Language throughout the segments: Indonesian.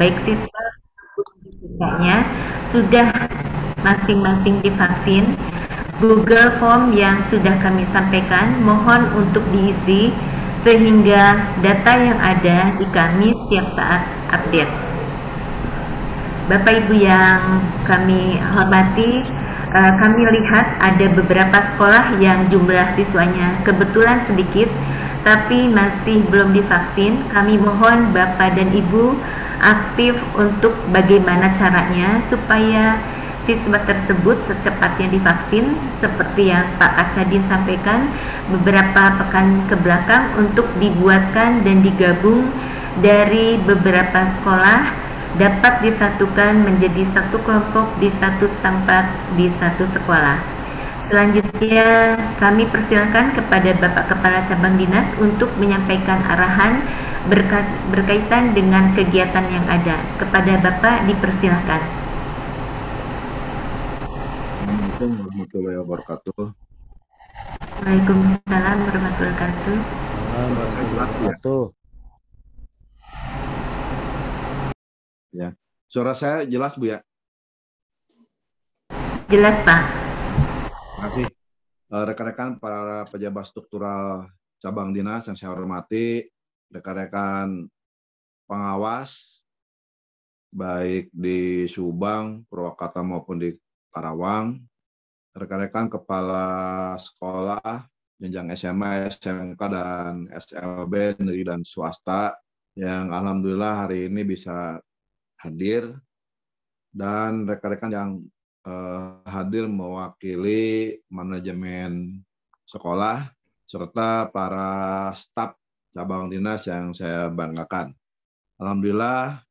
baik siswa maupun siswanya sudah masing-masing divaksin. Google Form yang sudah kami sampaikan mohon untuk diisi sehingga data yang ada di kami setiap saat update. Bapak Ibu yang kami hormati, kami lihat ada beberapa sekolah yang jumlah siswanya kebetulan sedikit tapi masih belum divaksin. Kami mohon Bapak dan Ibu aktif untuk bagaimana caranya supaya siswa tersebut secepatnya divaksin seperti yang Pak Kacadin sampaikan beberapa pekan ke belakang untuk dibuatkan dan digabung dari beberapa sekolah dapat disatukan menjadi satu kelompok di satu tempat di satu sekolah. Selanjutnya kami persilakan kepada Bapak Kepala Cabang Dinas untuk menyampaikan arahan berkaitan dengan kegiatan yang ada. Kepada Bapak dipersilakan. Assalamualaikum warahmatullahi wabarakatuh. Waalaikumsalam warahmatullahi wabarakatuh. Assalamualaikum warahmatullahi wabarakatuh. Ya, suara saya jelas Bu ya? Jelas Pak. Terima kasih. Rekan-rekan para pejabat struktural cabang dinas yang saya hormati, rekan-rekan pengawas baik di Subang, Purwakarta maupun di Karawang, rekan-rekan kepala sekolah jenjang SMA, SMK, dan SLB negeri dan swasta yang alhamdulillah hari ini bisa hadir, dan rekan-rekan yang hadir mewakili manajemen sekolah serta para staf cabang dinas yang saya banggakan. Alhamdulillah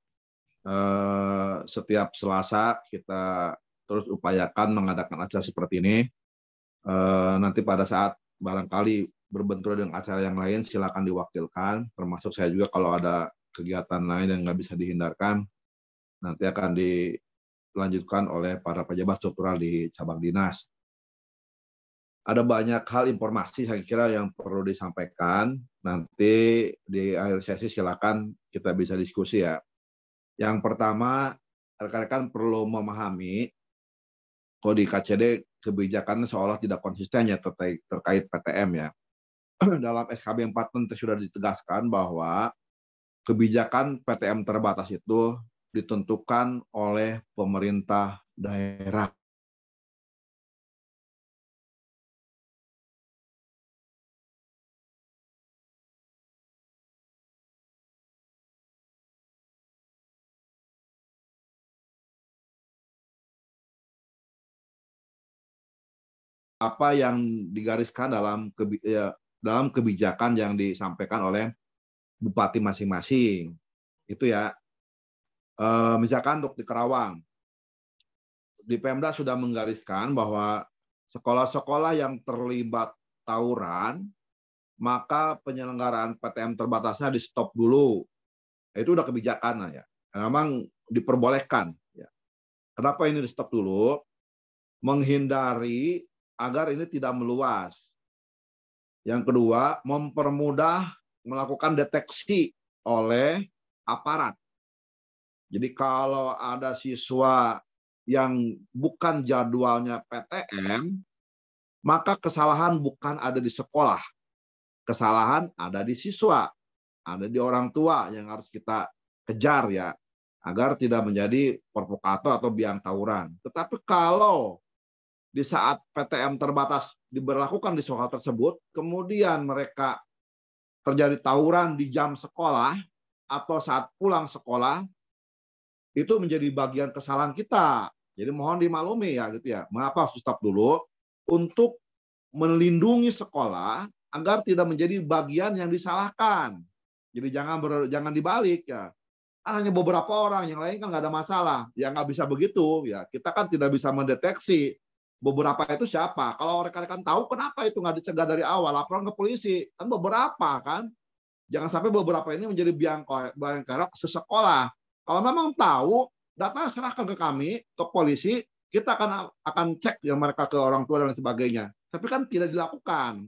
setiap Selasa kita terus upayakan mengadakan acara seperti ini. Nanti pada saat barangkali berbenturan dengan acara yang lain silakan diwakilkan, termasuk saya juga kalau ada kegiatan lain yang nggak bisa dihindarkan nanti akan dilanjutkan oleh para pejabat struktural di cabang dinas. Ada banyak hal informasi saya kira yang perlu disampaikan. Nanti di akhir sesi silakan kita bisa diskusi ya. Yang pertama, rekan-rekan perlu memahami kalau di KCD kebijakannya seolah tidak konsisten ya terkait PTM ya. Dalam SKB 4 nanti sudah ditegaskan bahwa kebijakan PTM terbatas itu ditentukan oleh pemerintah daerah. Apa yang digariskan dalam kebijakan yang disampaikan oleh bupati masing-masing. Itu ya. Misalkan untuk di Karawang, di Pemda sudah menggariskan bahwa sekolah-sekolah yang terlibat tawuran, maka penyelenggaraan PTM terbatasnya di stop dulu. Itu udah kebijakan ya. Memang diperbolehkan. Ya. Kenapa ini di stop dulu? Menghindari agar ini tidak meluas. Yang kedua, mempermudah melakukan deteksi oleh aparat. Jadi kalau ada siswa yang bukan jadwalnya PTM, maka kesalahan bukan ada di sekolah. Kesalahan ada di siswa, ada di orang tua yang harus kita kejar ya, agar tidak menjadi provokator atau biang tawuran. Tetapi kalau di saat PTM terbatas diberlakukan di sekolah tersebut, kemudian mereka terjadi tawuran di jam sekolah atau saat pulang sekolah, itu menjadi bagian kesalahan kita. Jadi mohon dimaklumi ya gitu ya. Mengapa harus stop dulu? Untuk melindungi sekolah agar tidak menjadi bagian yang disalahkan. Jadi jangan dibalik ya. Kan hanya beberapa orang, yang lain kan nggak ada masalah. Ya nggak bisa begitu ya. Kita kan tidak bisa mendeteksi beberapa itu siapa. Kalau rekan-rekan tahu kenapa itu nggak dicegah dari awal, laporan ke polisi. Kan beberapa kan. Jangan sampai beberapa ini menjadi biang kerok sesekolah. Kalau memang tahu, data serahkan ke kami, ke polisi, kita akan cek ya mereka ke orang tua dan sebagainya. Tapi kan tidak dilakukan.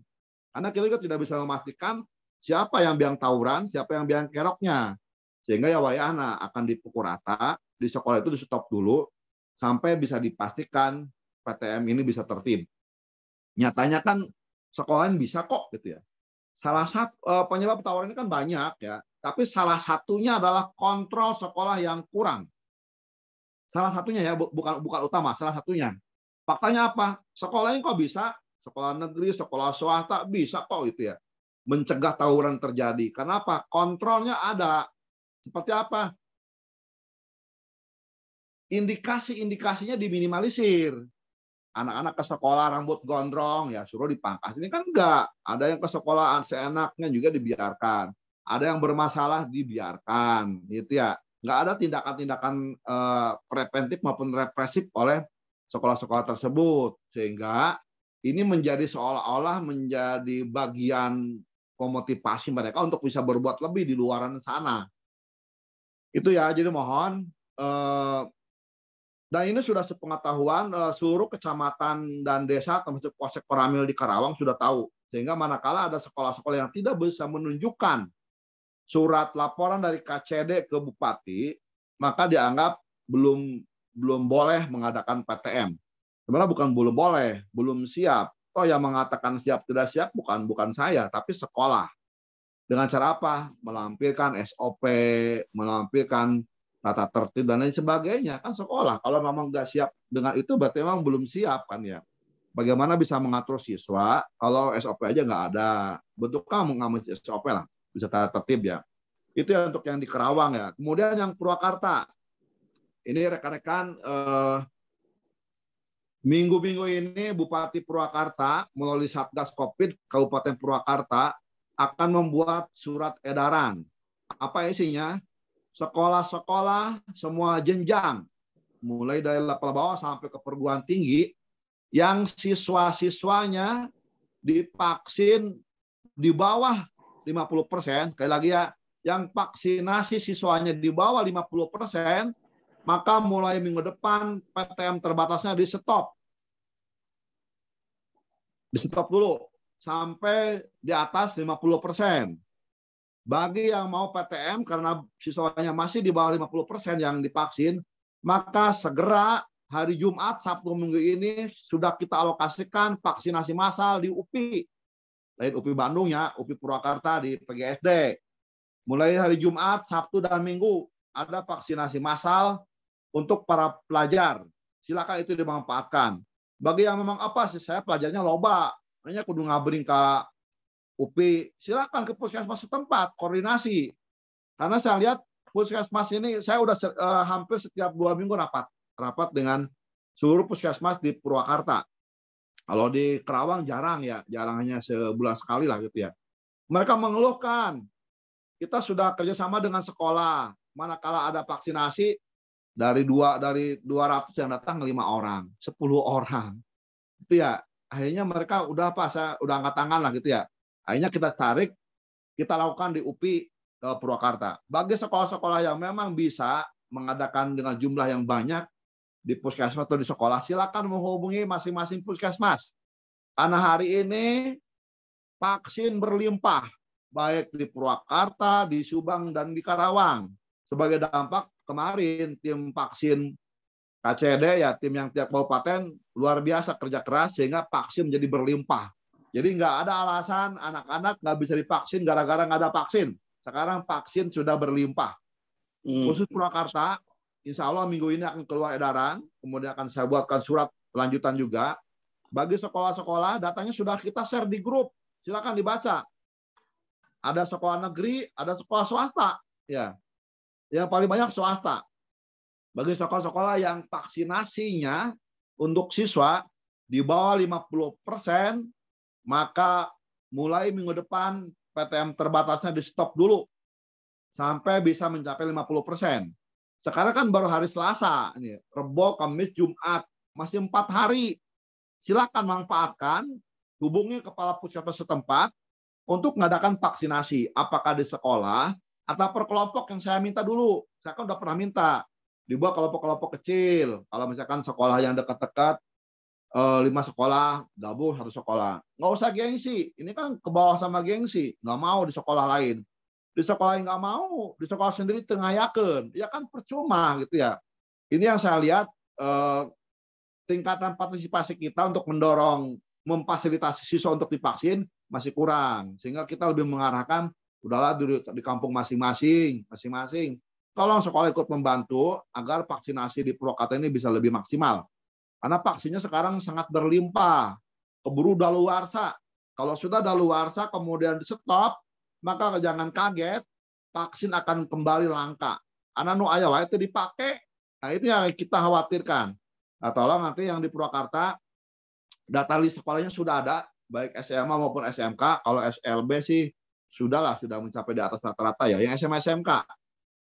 Karena kita juga tidak bisa memastikan siapa yang biang tawuran, siapa yang biang keroknya. Sehingga ya wayahna akan dipukul rata, di sekolah itu di stop dulu, sampai bisa dipastikan PTM ini bisa tertib. Nyatanya kan sekolah ini bisa kok gitu ya. Salah satu penyebab tawuran ini kan banyak ya, tapi salah satunya adalah kontrol sekolah yang kurang. Salah satunya ya, bukan utama, salah satunya. Faktanya apa? Sekolah ini kok bisa, sekolah negeri, sekolah swasta bisa kok itu ya, mencegah tawuran terjadi. Kenapa? Kontrolnya ada. Seperti apa? Indikasi-indikasinya diminimalisir. Anak-anak ke sekolah rambut gondrong ya suruh dipangkas. Ini kan enggak. Ada yang ke sekolah seenaknya juga dibiarkan. Ada yang bermasalah dibiarkan, gitu ya. Enggak ada tindakan-tindakan preventif maupun represif oleh sekolah-sekolah tersebut, sehingga ini menjadi seolah-olah menjadi bagian memotivasi mereka untuk bisa berbuat lebih di luaran sana. Itu ya. Jadi mohon. Dan ini sudah sepengetahuan seluruh kecamatan dan desa termasuk Polsek Koramil di Karawang sudah tahu. Sehingga manakala ada sekolah-sekolah yang tidak bisa menunjukkan surat laporan dari KCD ke Bupati, maka dianggap belum boleh mengadakan PTM. Sebenarnya bukan belum boleh, belum siap. Oh, yang mengatakan siap tidak siap bukan saya, tapi sekolah. Dengan cara apa? Melampirkan SOP, melampirkan tata tertib dan lain sebagainya, kan sekolah. Kalau memang nggak siap dengan itu berarti memang belum siap kan ya. Bagaimana bisa mengatur siswa kalau SOP aja nggak ada? Bentuknya mengambil SOP lah, bisa tata tertib ya. Itu ya untuk yang di Kerawang ya. Kemudian yang Purwakarta, ini rekan-rekan minggu-minggu ini Bupati Purwakarta melalui Satgas Covid Kabupaten Purwakarta akan membuat surat edaran. Apa isinya? Sekolah-sekolah semua jenjang, mulai dari level bawah sampai ke perguruan tinggi, yang siswa-siswanya divaksin di bawah 50%, sekali lagi ya, yang vaksinasi siswanya di bawah 50%, maka mulai minggu depan PTM terbatasnya di stop. Di stop dulu, sampai di atas 50%. Bagi yang mau PTM karena siswanya masih di bawah 50% yang divaksin, maka segera hari Jumat, Sabtu minggu ini sudah kita alokasikan vaksinasi massal di UPI. Lain UPI Bandung ya, UPI Purwakarta di PGSD. Mulai hari Jumat, Sabtu, dan Minggu ada vaksinasi massal untuk para pelajar. Silakan itu dimanfaatkan. Bagi yang memang apa sih, saya pelajarnya loba, hanya kudu ngabring ke UPI, silakan ke puskesmas setempat, koordinasi. Karena saya lihat puskesmas ini, saya udah hampir setiap 2 minggu rapat dengan seluruh puskesmas di Purwakarta. Kalau di Kerawang jarang ya, jarang, hanya sebulan sekali lah gitu ya. Mereka mengeluhkan, kita sudah kerjasama dengan sekolah, manakala ada vaksinasi dari 200 yang datang 5 orang, 10 orang. Itu ya, akhirnya mereka udah udah angkat tangan lah gitu ya. Akhirnya kita tarik, kita lakukan di UPI Purwakarta. Bagi sekolah-sekolah yang memang bisa mengadakan dengan jumlah yang banyak di puskesmas atau di sekolah, silakan menghubungi masing-masing puskesmas. Karena hari ini vaksin berlimpah, baik di Purwakarta, di Subang, dan di Karawang. Sebagai dampak kemarin tim vaksin KCD ya, tim yang tiap kabupaten luar biasa kerja keras sehingga vaksin menjadi berlimpah. Jadi nggak ada alasan anak-anak nggak bisa divaksin gara-gara nggak ada vaksin. Sekarang vaksin sudah berlimpah. Khusus Purwakarta, insya Allah minggu ini akan keluar edaran, kemudian akan saya buatkan surat lanjutan juga. Bagi sekolah-sekolah, datanya sudah kita share di grup. Silakan dibaca. Ada sekolah negeri, ada sekolah swasta. Ya, yang paling banyak swasta. Bagi sekolah-sekolah yang vaksinasinya untuk siswa di bawah 50%, maka mulai minggu depan PTM terbatasnya di stop dulu sampai bisa mencapai 50%. Sekarang kan baru hari Selasa, ini Rebo, Kamis, Jumat, masih 4 hari. Silakan manfaatkan, hubungi kepala puskesmas setempat untuk mengadakan vaksinasi, apakah di sekolah atau per kelompok yang saya minta dulu. Saya kan udah pernah minta dibuat kelompok-kelompok kecil. Kalau misalkan sekolah yang dekat-dekat 5 sekolah gabung 1 sekolah, nggak usah gengsi. Ini kan ke bawah sama gengsi, nggak mau di sekolah lain. di sekolah yang nggak mau, di sekolah sendiri tengayakeun, ya kan percuma gitu ya. Ini yang saya lihat tingkatan partisipasi kita untuk mendorong memfasilitasi siswa untuk divaksin masih kurang, sehingga kita lebih mengarahkan udahlah di kampung masing-masing, tolong sekolah ikut membantu agar vaksinasi di Purwakarta ini bisa lebih maksimal. Karena vaksinnya sekarang sangat berlimpah, keburu daluarsa. Kalau sudah daluarsa kemudian di stop, maka jangan kaget, vaksin akan kembali langka. Karena nu aya wae itu dipakai. Nah, itu yang kita khawatirkan. Nah, tolong nanti yang di Purwakarta, data list sekolahnya sudah ada, baik SMA maupun SMK. Kalau SLB sih sudah mencapai di atas rata-rata ya. Yang SMA SMK,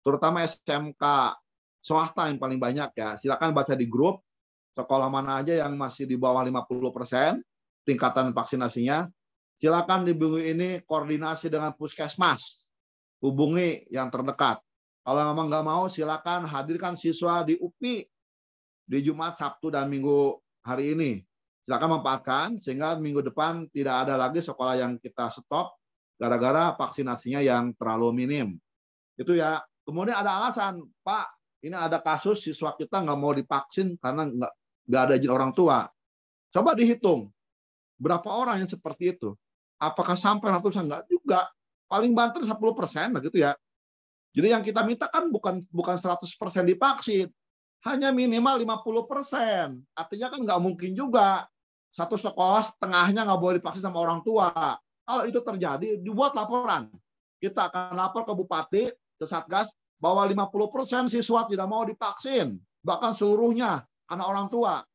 terutama SMK swasta yang paling banyak ya. Silakan baca di grup sekolah mana aja yang masih di bawah 50% tingkatan vaksinasinya. Silakan di minggu ini koordinasi dengan puskesmas, hubungi yang terdekat. Kalau memang nggak mau, silakan hadirkan siswa di UPI di Jumat, Sabtu, dan Minggu hari ini. Silakan manfaatkan sehingga minggu depan tidak ada lagi sekolah yang kita stop gara-gara vaksinasinya yang terlalu minim. Itu ya. Kemudian ada alasan, Pak, ini ada kasus siswa kita nggak mau divaksin karena nggak ada izin orang tua. Coba dihitung berapa orang yang seperti itu. Apakah sampai ratusan? Enggak juga. Paling banter 10% begitu ya. Jadi yang kita minta kan bukan 100% divaksin. Hanya minimal 50%. Artinya kan nggak mungkin juga satu sekolah setengahnya nggak boleh divaksin sama orang tua. Kalau itu terjadi, dibuat laporan. Kita akan lapor ke Bupati, ke Satgas, bahwa 50% siswa tidak mau divaksin. Bahkan seluruhnya, karena orang tua.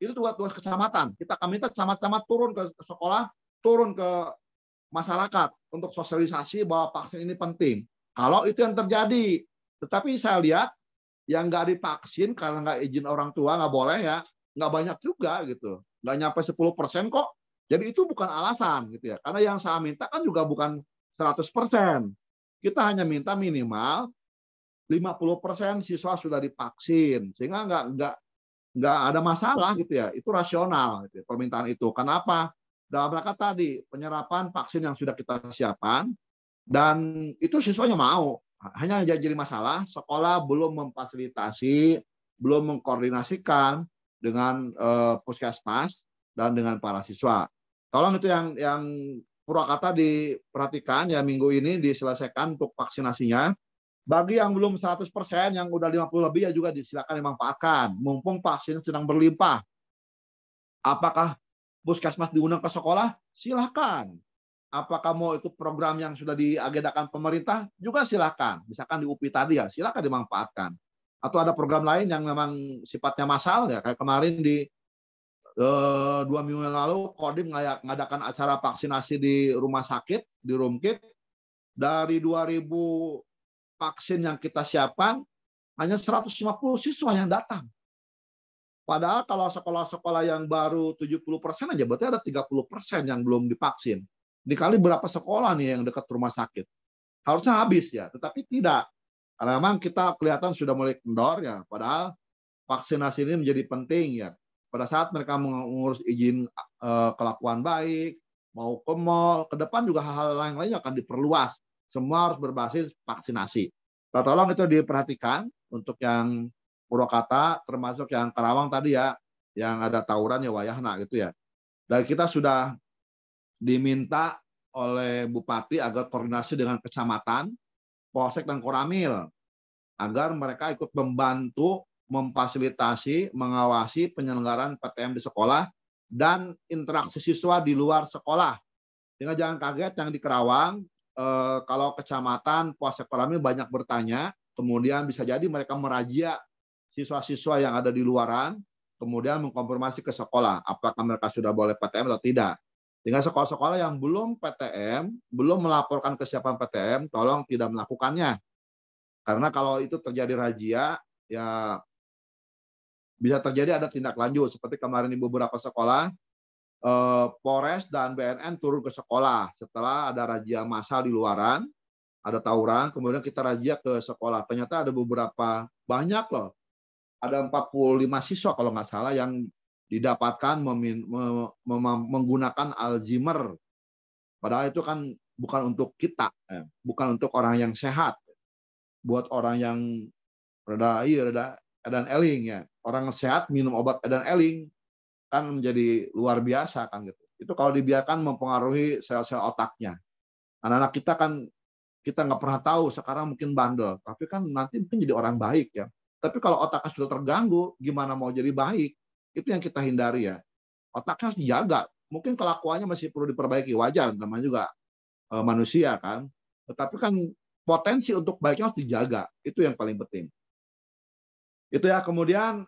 Itu tugas kecamatan. Kita akan minta camat-camat turun ke sekolah, turun ke masyarakat untuk sosialisasi bahwa vaksin ini penting. Kalau itu yang terjadi. Tetapi saya lihat yang nggak divaksin karena nggak izin orang tua, nggak boleh ya, nggak banyak juga gitu. Nggak nyampe 10% kok. Jadi itu bukan alasan gitu ya. Karena yang saya minta kan juga bukan 100%. Kita hanya minta minimal 50% siswa sudah divaksin. Sehingga nggak ada masalah gitu ya. Itu rasional gitu, permintaan itu. Kenapa? Dalam rangka tadi penyerapan vaksin yang sudah kita siapkan dan itu siswanya mau. Hanya jadi masalah sekolah belum memfasilitasi, belum mengkoordinasikan dengan puskesmas dan dengan para siswa. Tolong itu yang Purwakarta diperhatikan ya, minggu ini diselesaikan untuk vaksinasinya. Bagi yang belum 100%, yang udah 50 lebih ya juga disilakan dimanfaatkan. Mumpung vaksin sedang berlimpah. Apakah puskesmas diundang ke sekolah? Silakan. Apakah mau ikut program yang sudah diagendakan pemerintah? Juga silakan. Misalkan di UPI tadi ya, silakan dimanfaatkan. Atau ada program lain yang memang sifatnya massal ya, kayak kemarin di 2 minggu yang lalu Kodim mengadakan acara vaksinasi di rumah sakit, di Rumkit. Dari 2.000 vaksin yang kita siapkan, hanya 150 siswa yang datang. Padahal kalau sekolah-sekolah yang baru 70% aja, berarti ada 30% yang belum divaksin. Dikali berapa sekolah nih yang dekat rumah sakit? Harusnya habis ya, tetapi tidak. Karena memang kita kelihatan sudah mulai kendor ya, padahal vaksinasi ini menjadi penting ya. Pada saat mereka mengurus izin kelakuan baik, mau ke mall, ke depan juga hal-hal lain akan diperluas. Semua harus berbasis vaksinasi. Nah, tolong itu diperhatikan untuk yang Purwakarta, termasuk yang Karawang tadi ya, yang ada tawuran ya wayahna gitu ya. Dan kita sudah diminta oleh Bupati agar koordinasi dengan kecamatan, Polsek dan Koramil agar mereka ikut membantu memfasilitasi, mengawasi penyelenggaraan PTM di sekolah dan interaksi siswa di luar sekolah. Sehingga jangan kaget yang di Karawang, kalau kecamatan Polsek Koramil banyak bertanya, kemudian bisa jadi mereka merazia siswa-siswa yang ada di luaran, kemudian mengkonfirmasi ke sekolah apakah mereka sudah boleh PTM atau tidak. Sehingga sekolah-sekolah yang belum PTM, belum melaporkan kesiapan PTM, tolong tidak melakukannya. Karena kalau itu terjadi razia, ya bisa terjadi ada tindak lanjut. Seperti kemarin di beberapa sekolah, Polres dan BNN turun ke sekolah setelah ada razia massal di luaran, ada tawuran, kemudian kita razia ke sekolah. Ternyata ada beberapa, banyak loh, ada 45 siswa kalau nggak salah yang didapatkan menggunakan Alzheimer. Padahal itu kan bukan untuk kita, bukan untuk orang yang sehat, buat orang yang rada edan eling ya. Orang sehat minum obat edan eling kan menjadi luar biasa kan gitu. Itu kalau dibiarkan mempengaruhi sel-sel otaknya. Anak-anak kita kan kita nggak pernah tahu, sekarang mungkin bandel, tapi kan nanti mungkin jadi orang baik ya. Tapi kalau otaknya sudah terganggu, gimana mau jadi baik? Itu yang kita hindari ya. Otaknya harus dijaga. Mungkin kelakuannya masih perlu diperbaiki, wajar, namanya juga manusia kan. Tetapi kan potensi untuk baiknya harus dijaga. Itu yang paling penting. Itu ya. Kemudian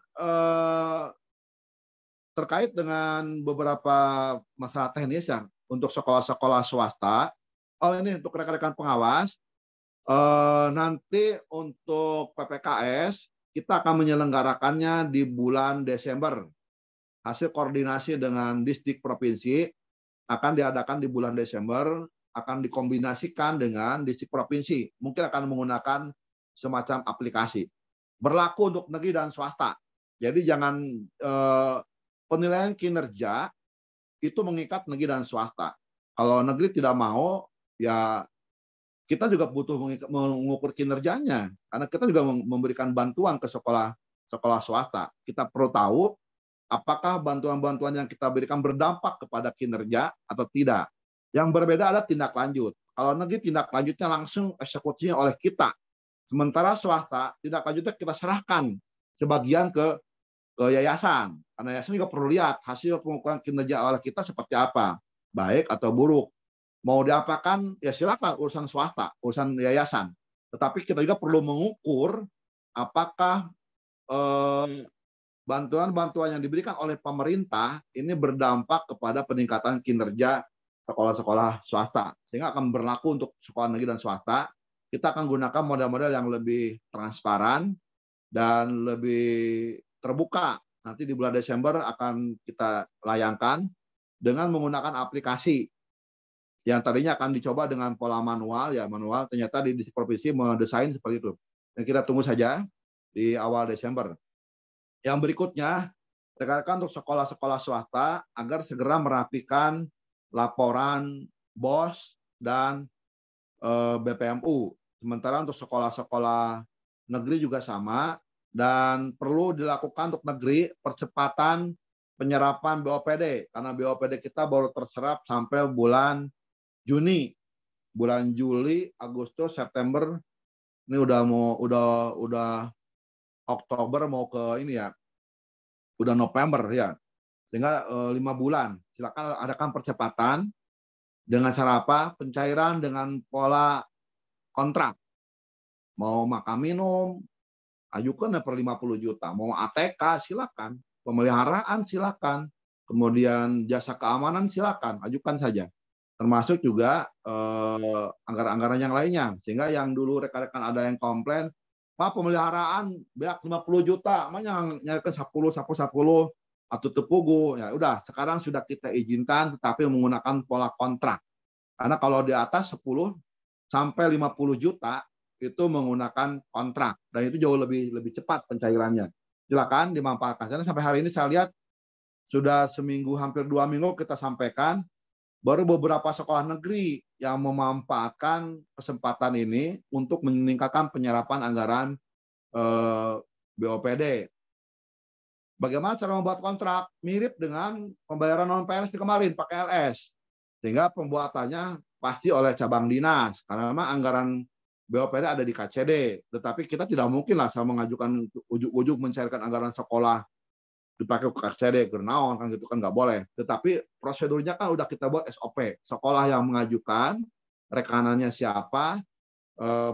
terkait dengan beberapa masalah teknis yang untuk sekolah-sekolah swasta. Oh, ini untuk rekan-rekan pengawas. Nanti untuk PPKS kita akan menyelenggarakannya di bulan Desember. Hasil koordinasi dengan distrik provinsi akan diadakan di bulan Desember, akan dikombinasikan dengan distrik provinsi. Mungkin akan menggunakan semacam aplikasi. Berlaku untuk negeri dan swasta. Jadi jangan penilaian kinerja itu mengikat negeri dan swasta. Kalau negeri tidak mau, ya kita juga butuh mengukur kinerjanya. Karena kita juga memberikan bantuan ke sekolah swasta. Kita perlu tahu apakah bantuan-bantuan yang kita berikan berdampak kepada kinerja atau tidak. Yang berbeda adalah tindak lanjut. Kalau negeri tindak lanjutnya langsung eksekusinya oleh kita. Sementara swasta tindak lanjutnya kita serahkan sebagian ke yayasan. Karena yayasan juga perlu lihat hasil pengukuran kinerja oleh kita seperti apa. Baik atau buruk. Mau diapakan, ya silakan urusan swasta, urusan yayasan. Tetapi kita juga perlu mengukur apakah bantuan-bantuan yang diberikan oleh pemerintah ini berdampak kepada peningkatan kinerja sekolah-sekolah swasta. Sehingga akan berlaku untuk sekolah negeri dan swasta. Kita akan gunakan model-model yang lebih transparan dan lebih terbuka. Nanti di bulan Desember akan kita layangkan dengan menggunakan aplikasi yang tadinya akan dicoba dengan pola manual, ya manual, ternyata di provinsi mendesain seperti itu. Dan kita tunggu saja di awal Desember. Yang berikutnya, rekan-rekan untuk sekolah-sekolah swasta agar segera merapikan laporan BOS dan BPMU. Sementara untuk sekolah-sekolah negeri juga sama, dan perlu dilakukan untuk negeri percepatan penyerapan BOPD, karena BOPD kita baru terserap sampai bulan Juni, bulan Juli, Agustus, September, ini udah Oktober mau ke ini ya, udah November ya, sehingga 5 bulan. Silakan adakan percepatan dengan cara apa? Pencairan dengan pola kontrak. Mau makan minum, ajukan per 50 juta. Mau ATK silakan, pemeliharaan silakan, kemudian jasa keamanan silakan, ajukan saja. Termasuk juga anggaran-anggaran yang lainnya. Sehingga yang dulu rekan-rekan ada yang komplain, Pak pemeliharaan beak 50 juta, makanya nyarikan 10 atau tepugu. Ya udah, sekarang sudah kita izinkan tetapi menggunakan pola kontrak. Karena kalau di atas 10 sampai 50 juta itu menggunakan kontrak dan itu jauh lebih cepat pencairannya. Silakan dimanfaatkan. Karena sampai hari ini saya lihat sudah seminggu, hampir 2 minggu kita sampaikan, baru beberapa sekolah negeri yang memanfaatkan kesempatan ini untuk meningkatkan penyerapan anggaran BOPD. Bagaimana cara membuat kontrak? Mirip dengan pembayaran non-PNS di kemarin, pakai LS. Sehingga pembuatannya pasti oleh cabang dinas. Karena memang anggaran BOPD ada di KCD. Tetapi kita tidak mungkin lah saya mengajukan ujuk-ujuk mencairkan anggaran sekolah dipakai ke KCD, Gernaon, kan gitu kan nggak boleh. Tetapi prosedurnya kan udah kita buat SOP. Sekolah yang mengajukan, rekanannya siapa,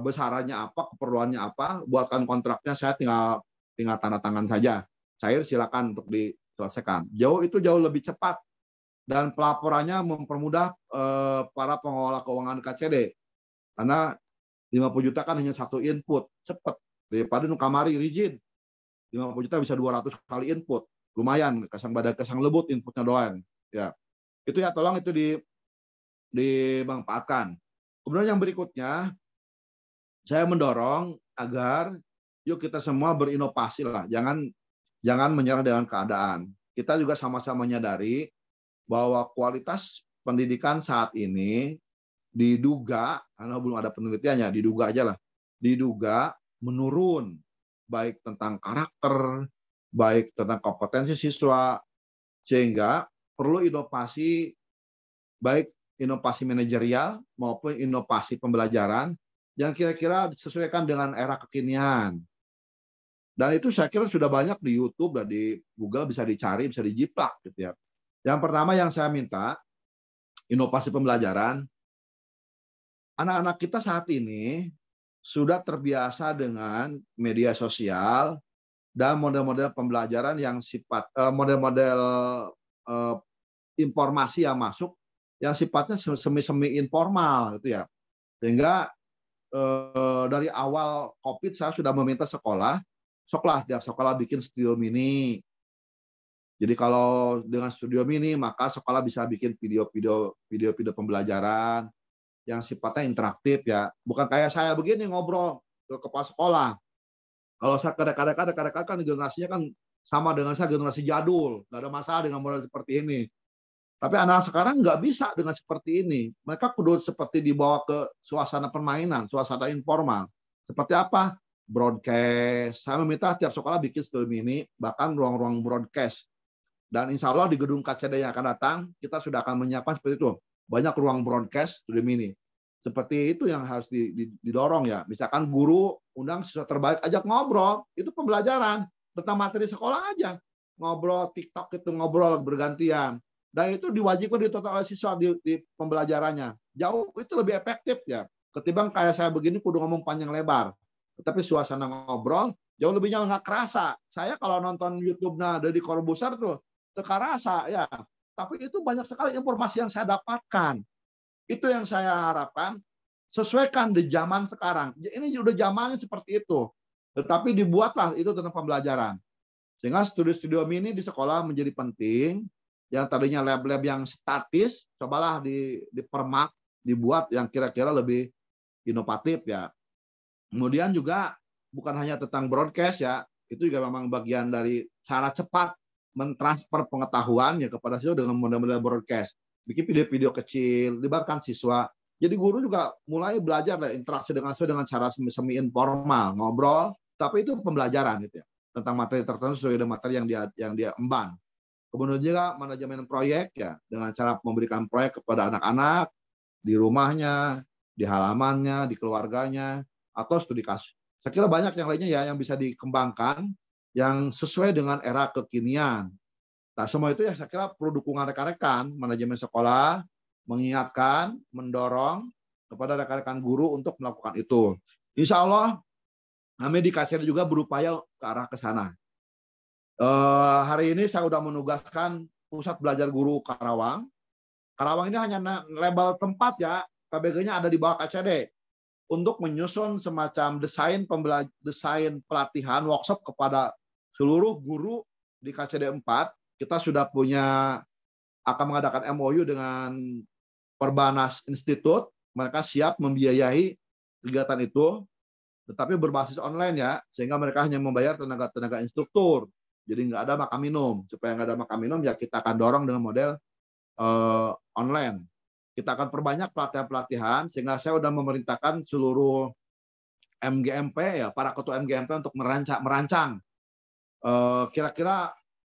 besarannya apa, keperluannya apa, buatkan kontraknya, saya tinggal tanda tangan saja. Cair silakan untuk diselesaikan. Itu jauh lebih cepat dan pelaporannya mempermudah para pengelola keuangan KCD. Karena 50 juta kan hanya satu input, cepat. Daripada kamari rigid. 50 juta bisa 200 kali input. Lumayan, kasang badan, kasang lebut inputnya doang. Ya. Itu ya, tolong itu dimanfaatkan. Kemudian yang berikutnya, saya mendorong agar yuk kita semua berinovasi lah. Jangan menyerah dengan keadaan. Kita juga sama-sama menyadari bahwa kualitas pendidikan saat ini diduga, karena belum ada penelitiannya, diduga aja lah, diduga menurun, baik tentang karakter, baik tentang kompetensi siswa, sehingga perlu inovasi, baik inovasi manajerial maupun inovasi pembelajaran yang kira-kira disesuaikan dengan era kekinian. Dan itu saya kira sudah banyak di YouTube dan di Google, bisa dicari, bisa dijiplak gitu ya. Yang pertama yang saya minta, inovasi pembelajaran. Anak-anak kita saat ini sudah terbiasa dengan media sosial dan model-model pembelajaran yang model-model informasi yang masuk yang sifatnya semi-semi informal gitu ya. Sehingga dari awal COVID saya sudah meminta sekolah tiap sekolah bikin studio mini. Jadi kalau dengan studio mini maka sekolah bisa bikin video-video pembelajaran yang sifatnya interaktif ya. Bukan kayak saya begini ngobrol ke kepala sekolah. Kalau saya kadang-kadang kan generasinya kan sama dengan saya, generasi jadul, nggak ada masalah dengan model seperti ini. Tapi anak sekarang nggak bisa dengan seperti ini. Mereka kudu seperti dibawa ke suasana permainan, suasana informal. Seperti apa? Broadcast. Saya meminta tiap sekolah bikin studio mini, bahkan ruang-ruang broadcast. Dan insya Allah di gedung KCD yang akan datang, kita sudah akan menyiapkan seperti itu. Banyak ruang broadcast studio mini. Seperti itu yang harus didorong ya. Misalkan guru undang siswa terbaik, ajak ngobrol. Itu pembelajaran tentang materi sekolah aja. Ngobrol TikTok itu ngobrol bergantian. Dan itu diwajibkan ditonton oleh siswa di pembelajarannya. Jauh itu lebih efektif ya. Ketimbang kayak saya begini kudu ngomong panjang lebar. Tetapi suasana ngobrol jauh lebih nyaman, nggak kerasa. Saya kalau nonton YouTube-nya Deddy Corbuzier tuh terasa ya. Tapi itu banyak sekali informasi yang saya dapatkan. Itu yang saya harapkan sesuaikan di zaman sekarang. Ini udah zamannya seperti itu. Tetapi dibuatlah itu tentang pembelajaran. Sehingga studio-studio mini di sekolah menjadi penting. Yang tadinya lab-lab yang statis, cobalah dipermak, dibuat yang kira-kira lebih inovatif ya. Kemudian juga bukan hanya tentang broadcast ya, itu juga memang bagian dari cara cepat mentransfer pengetahuan ya kepada siswa dengan model-model broadcast. Bikin video-video kecil, libatkan siswa. Jadi guru juga mulai belajar interaksi dengan siswa dengan cara semi informal, ngobrol, tapi itu pembelajaran gitu ya, tentang materi tertentu sesuai dengan materi yang dia emban. Kemudian juga manajemen proyek ya, dengan cara memberikan proyek kepada anak-anak di rumahnya, di halamannya, di keluarganya, atau studi kasus. Saya kira banyak yang lainnya ya yang bisa dikembangkan yang sesuai dengan era kekinian. Nah, semua itu ya saya kira perlu dukungan rekan-rekan manajemen sekolah, mengingatkan, mendorong kepada rekan-rekan guru untuk melakukan itu. Insya Allah kami di KCD juga berupaya ke arah ke sana. Hari ini saya sudah menugaskan Pusat Belajar Guru Karawang. Karawang ini hanya label tempat ya, PBG-nya ada di bawah KCD. Untuk menyusun semacam desain pelatihan workshop kepada seluruh guru di KCD 4. Kita sudah akan mengadakan MOU dengan Perbanas Institute. Mereka siap membiayai kegiatan itu, tetapi berbasis online ya, sehingga mereka hanya membayar tenaga instruktur. Jadi nggak ada makan minum. Supaya nggak ada makan minum, ya kita akan dorong dengan model online. Kita akan perbanyak pelatihan-pelatihan, sehingga saya sudah memerintahkan seluruh MGMP, ya, para ketua MGMP untuk merancang kira-kira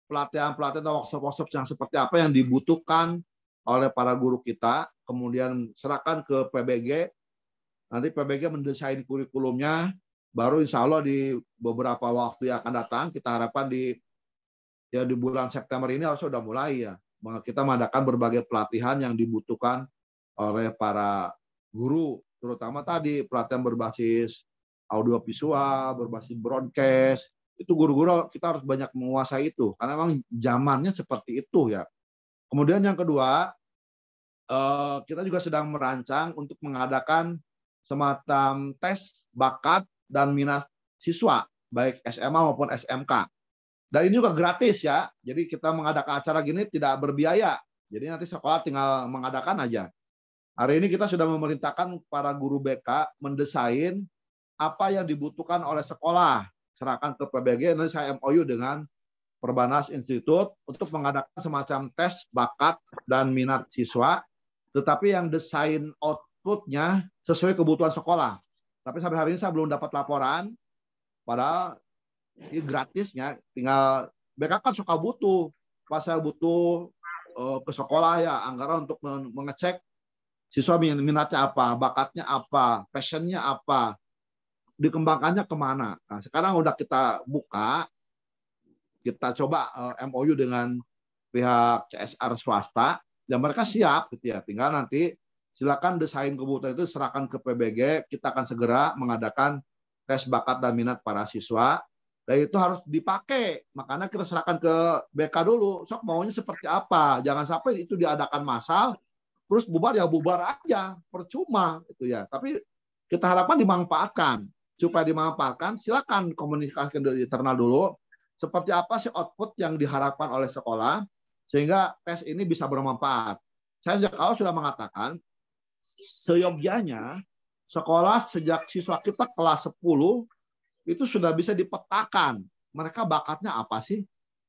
pelatihan-pelatihan atau workshop-workshop yang seperti apa yang dibutuhkan oleh para guru kita, kemudian serahkan ke PBG, nanti PBG mendesain kurikulumnya, baru insya Allah di beberapa waktu yang akan datang, kita harapkan di bulan September ini harus sudah mulai ya, kita mengadakan berbagai pelatihan yang dibutuhkan oleh para guru, terutama tadi pelatihan berbasis audio visual, berbasis broadcast. Itu guru-guru kita harus banyak menguasai itu, karena memang zamannya seperti itu ya. Kemudian yang kedua, kita juga sedang merancang untuk mengadakan semacam tes bakat dan minat siswa, baik SMA maupun SMK. Dan ini juga gratis ya, jadi kita mengadakan acara gini tidak berbiaya. Jadi nanti sekolah tinggal mengadakan aja. Hari ini kita sudah memerintahkan para guru BK mendesain apa yang dibutuhkan oleh sekolah, serahkan ke PBG, nanti saya MOU dengan Perbanas Institute untuk mengadakan semacam tes bakat dan minat siswa, tetapi yang desain outputnya sesuai kebutuhan sekolah. Tapi sampai hari ini saya belum dapat laporan. Padahal ini gratisnya, tinggal mereka kan suka butuh. Pas saya butuh ke sekolah ya, anggaran untuk mengecek siswa minatnya apa, bakatnya apa, passionnya apa, dikembangkannya kemana. Nah, sekarang udah kita buka, kita coba MOU dengan pihak CSR swasta, dan mereka siap gitu ya. Tinggal nanti silakan desain kebutuhan itu serahkan ke PBG, kita akan segera mengadakan tes bakat dan minat para siswa. Dan itu harus dipakai, makanya kita serahkan ke BK dulu. Sok maunya seperti apa? Jangan sampai itu diadakan massal, terus bubar ya bubar aja, percuma itu ya. Tapi kita harapkan dimanfaatkan. Supaya dimanfaatkan, silakan komunikasikan dari internal dulu. Seperti apa sih output yang diharapkan oleh sekolah, sehingga tes ini bisa bermanfaat. Saya sejak awal sudah mengatakan, seyogyanya sekolah sejak siswa kita kelas 10 itu sudah bisa dipetakan. Mereka bakatnya apa sih?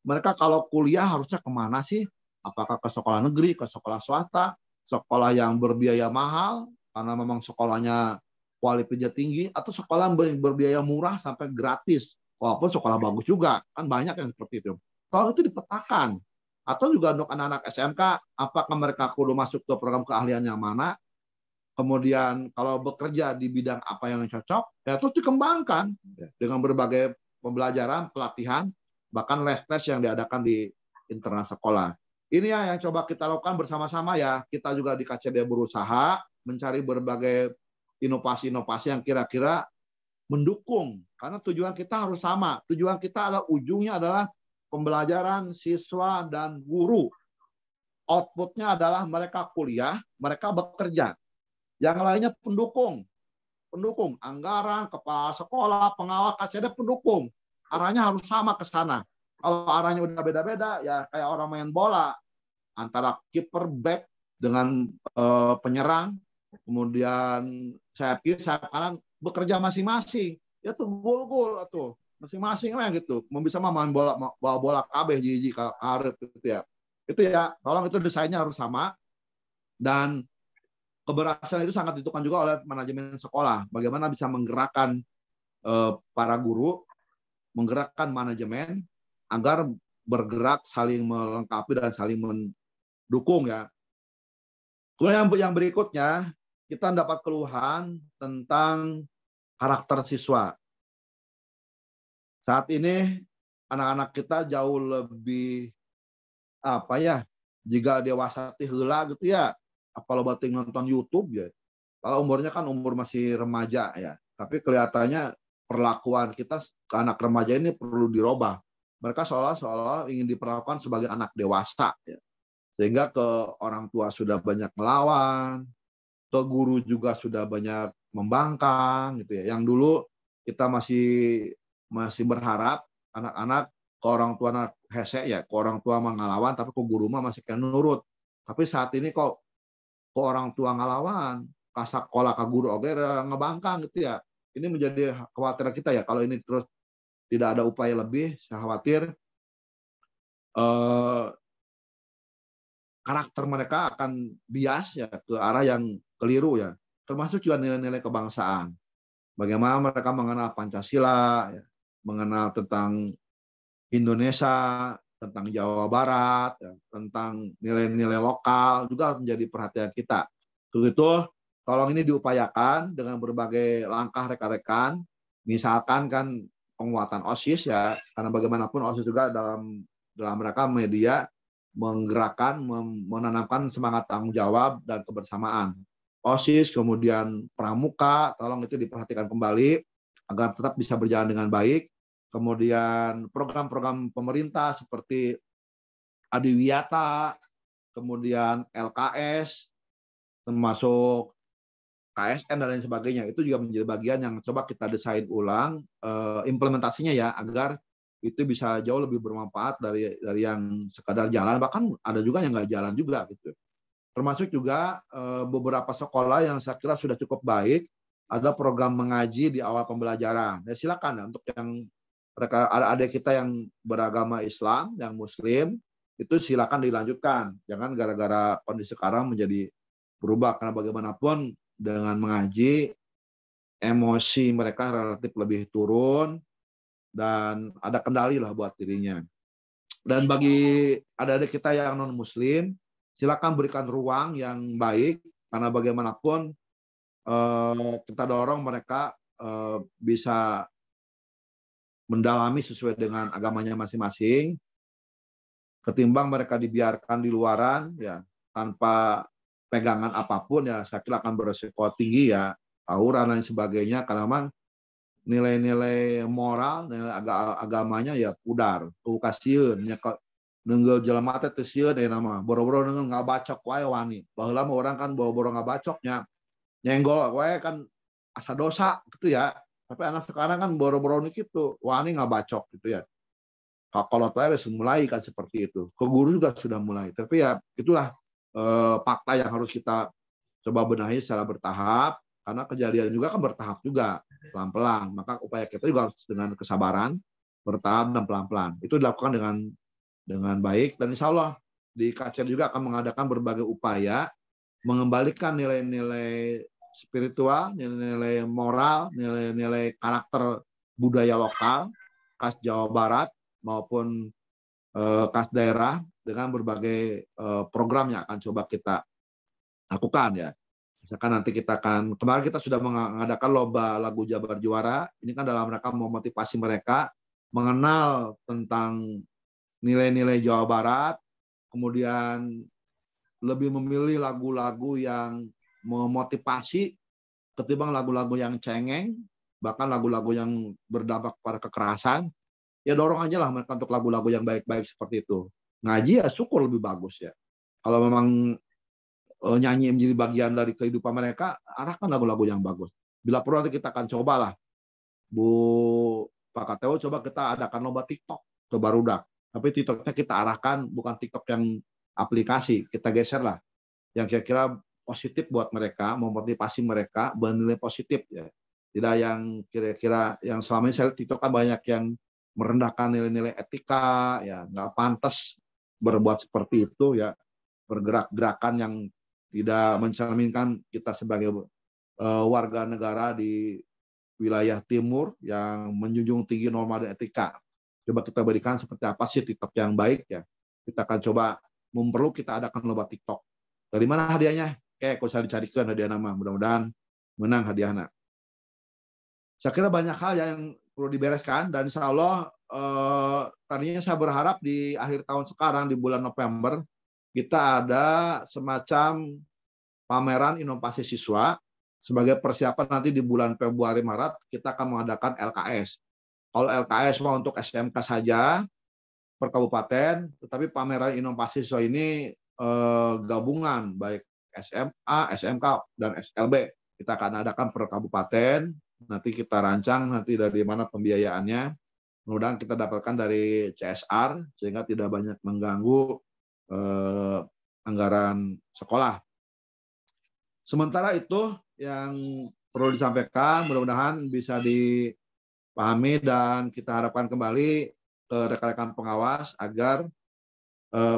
Mereka kalau kuliah harusnya kemana sih? Apakah ke sekolah negeri, ke sekolah swasta, sekolah yang berbiaya mahal, karena memang sekolahnya kualitasnya tinggi, atau sekolah yang berbiaya murah sampai gratis. Walaupun sekolah bagus juga, kan banyak yang seperti itu. Kalau itu dipetakan, atau juga untuk anak-anak SMK, apakah mereka kudu masuk ke program keahlian yang mana, kemudian kalau bekerja di bidang apa yang cocok, ya terus dikembangkan dengan berbagai pembelajaran, pelatihan, bahkan les tes yang diadakan di internal sekolah. Ini ya yang coba kita lakukan bersama-sama ya. Kita juga di KCD berusaha mencari berbagai inovasi-inovasi yang kira-kira mendukung. Karena tujuan kita harus sama. Tujuan kita adalah ujungnya adalah pembelajaran siswa dan guru. Outputnya adalah mereka kuliah, mereka bekerja. Yang lainnya pendukung. Pendukung, anggaran, kepala sekolah, pengawas, KCD pendukung. Arahnya harus sama ke sana. Kalau arahnya udah beda-beda, ya kayak orang main bola. Antara kiper, back, dengan penyerang, kemudian sayap kiri, sayap kanan, bekerja masing-masing. Ya tuh gol-gol tuh. Masing-masing lah gitu. Bisa main bola, bawa bola KB, jiji, karet gitu ya. Itu ya, tolong itu desainnya harus sama. Dan keberhasilan itu sangat ditentukan juga oleh manajemen sekolah. Bagaimana bisa menggerakkan para guru, menggerakkan manajemen agar bergerak saling melengkapi dan saling mendukung ya. Kemudian yang berikutnya kita dapat keluhan tentang karakter siswa. Saat ini anak-anak kita jauh lebih apa ya? Jika dewasa ti heula gitu ya, apalagi bating nonton YouTube ya. Kalau umurnya kan umur masih remaja ya, tapi kelihatannya perlakuan kita ke anak remaja ini perlu dirubah. Mereka seolah-olah ingin diperlakukan sebagai anak dewasa ya. Sehingga ke orang tua sudah banyak melawan, ke guru juga sudah banyak membangkang gitu ya. Yang dulu kita masih berharap anak-anak ke orang tua hese ya, ke orang tua ngelawan, tapi ke guru mah masih kayak nurut. Tapi saat ini kok ke orang tua ngelawan, ke sekolah ke guru oke ngebangkang gitu ya. Ini menjadi kekhawatiran kita ya, kalau ini terus tidak ada upaya lebih, saya khawatir karakter mereka akan bias ya ke arah yang keliru ya, termasuk juga nilai-nilai kebangsaan. Bagaimana mereka mengenal Pancasila, ya, mengenal tentang Indonesia, tentang Jawa Barat, ya, tentang nilai-nilai lokal juga menjadi perhatian kita. Untuk itu, tolong ini diupayakan dengan berbagai langkah rekan-rekan, misalkan kan penguatan OSIS ya, karena bagaimanapun OSIS juga dalam mereka media menggerakkan, menanamkan semangat tanggung jawab dan kebersamaan. OSIS, kemudian pramuka, tolong itu diperhatikan kembali agar tetap bisa berjalan dengan baik. Kemudian program-program pemerintah seperti Adiwiyata, kemudian LKS, termasuk KSN dan lain sebagainya, itu juga menjadi bagian yang coba kita desain ulang implementasinya ya, agar itu bisa jauh lebih bermanfaat dari yang sekadar jalan, bahkan ada juga yang nggak jalan juga gitu. Termasuk juga beberapa sekolah yang saya kira sudah cukup baik, ada program mengaji di awal pembelajaran. Ya, silakan ya, untuk yang mereka adik kita yang beragama Islam, yang Muslim, itu silakan dilanjutkan. Jangan gara-gara kondisi sekarang menjadi berubah, karena bagaimanapun dengan mengaji, emosi mereka relatif lebih turun, dan ada kendali lah buat dirinya. Dan bagi adik-adik kita yang non-muslim, silakan berikan ruang yang baik, karena bagaimanapun kita dorong mereka bisa mendalami sesuai dengan agamanya masing-masing, ketimbang mereka dibiarkan di luaran ya tanpa pegangan apapun, ya saya kira akan beresiko tinggi ya, tawuran dan sebagainya, karena memang nilai-nilai moral, nilai agamanya ya pudar. Tuh kasieun nya nenggel jelema teh teu sieun nama boro-boro nenggel ngabacok wae wani. Baheula mah orang kan boro-boro ngabacoknya nyenggol wae kan asa dosa gitu ya. Tapi anak sekarang kan boro-boro gitu, wani ngabacok gitu ya. Kalau saya sudah mulai kan seperti itu. Ke guru juga sudah mulai. Tapi ya itulah fakta yang harus kita coba benahi secara bertahap. Karena kejadian juga kan bertahap juga, pelan-pelan. Maka upaya kita juga harus dengan kesabaran, bertahap dan pelan-pelan. Itu dilakukan dengan baik. Dan insya Allah di KCR juga akan mengadakan berbagai upaya mengembalikan nilai-nilai spiritual, nilai-nilai moral, nilai-nilai karakter budaya lokal, khas Jawa Barat, maupun khas daerah dengan berbagai program yang akan coba kita lakukan ya. Misalkan nanti kita akan, kemarin kita sudah mengadakan lomba lagu Jabar Juara, ini kan dalam rangka memotivasi mereka mengenal tentang nilai-nilai Jawa Barat, kemudian lebih memilih lagu-lagu yang memotivasi ketimbang lagu-lagu yang cengeng, bahkan lagu-lagu yang berdampak pada kekerasan. Ya dorong aja lah mereka untuk lagu-lagu yang baik-baik seperti itu. Ngaji ya syukur lebih bagus ya. Kalau memang nyanyi menjadi bagian dari kehidupan mereka, arahkan lagu-lagu yang bagus. Bila perlu nanti kita akan cobalah, Bu Pak Kateo, coba kita adakan lomba TikTok ke Barudak. Tapi TikToknya kita arahkan bukan TikTok yang aplikasi, kita geser lah. Yang kira-kira positif buat mereka, memotivasi mereka, bernilai positif ya. Tidak yang kira-kira yang selama ini saya lihat TikTok kan banyak yang merendahkan nilai-nilai etika, ya nggak pantas berbuat seperti itu ya, bergerak-gerakan yang tidak mencerminkan kita sebagai warga negara di wilayah timur yang menjunjung tinggi norma dan etika. Coba kita berikan seperti apa sih TikTok yang baik ya. Kita akan coba, perlu kita adakan lomba TikTok. Dari mana hadiahnya? Kayak kalau saya dicarikan hadiah nama, mudah-mudahan menang hadiahnya. Saya kira banyak hal yang perlu dibereskan, dan insya Allah tadinya saya berharap di akhir tahun sekarang di bulan November kita ada semacam pameran inovasi siswa sebagai persiapan nanti di bulan Februari Maret kita akan mengadakan LKS. Kalau LKS mau untuk SMK saja per kabupaten, tetapi pameran inovasi siswa ini gabungan baik SMA, SMK dan SLB. Kita akan adakan per kabupaten. Nanti kita rancang nanti dari mana pembiayaannya. Mudah-mudahan kita dapatkan dari CSR sehingga tidak banyak mengganggu anggaran sekolah. Sementara itu yang perlu disampaikan, mudah-mudahan bisa dipahami dan kita harapkan kembali ke rekan-rekan pengawas agar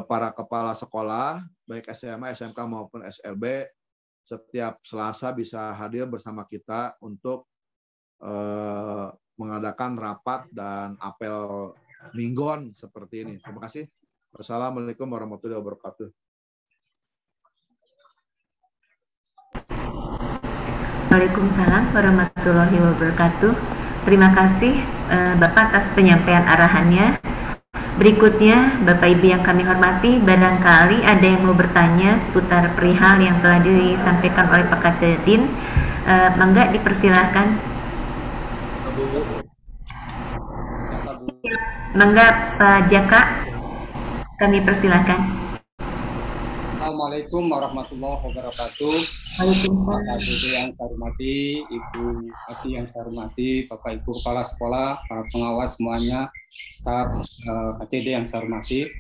para kepala sekolah baik SMA, SMK maupun SLB setiap Selasa bisa hadir bersama kita untuk mengadakan rapat dan apel mingguan seperti ini. Terima kasih. Wassalamualaikum warahmatullahi wabarakatuh. Waalaikumsalam warahmatullahi wabarakatuh. Terima kasih Bapak atas penyampaian arahannya. Berikutnya, Bapak Ibu yang kami hormati, barangkali ada yang mau bertanya seputar perihal yang telah disampaikan oleh Pak Kacedin. Mangga dipersilahkan. Mangga Pak Jaka, kami persilahkan. Assalamualaikum warahmatullahi wabarakatuh. Waalaikumsalam. Bapak Ibu yang saya hormati, Ibu Asih yang saya hormati, Bapak Ibu Kepala Sekolah, para pengawas semuanya, staf KCD yang saya hormati.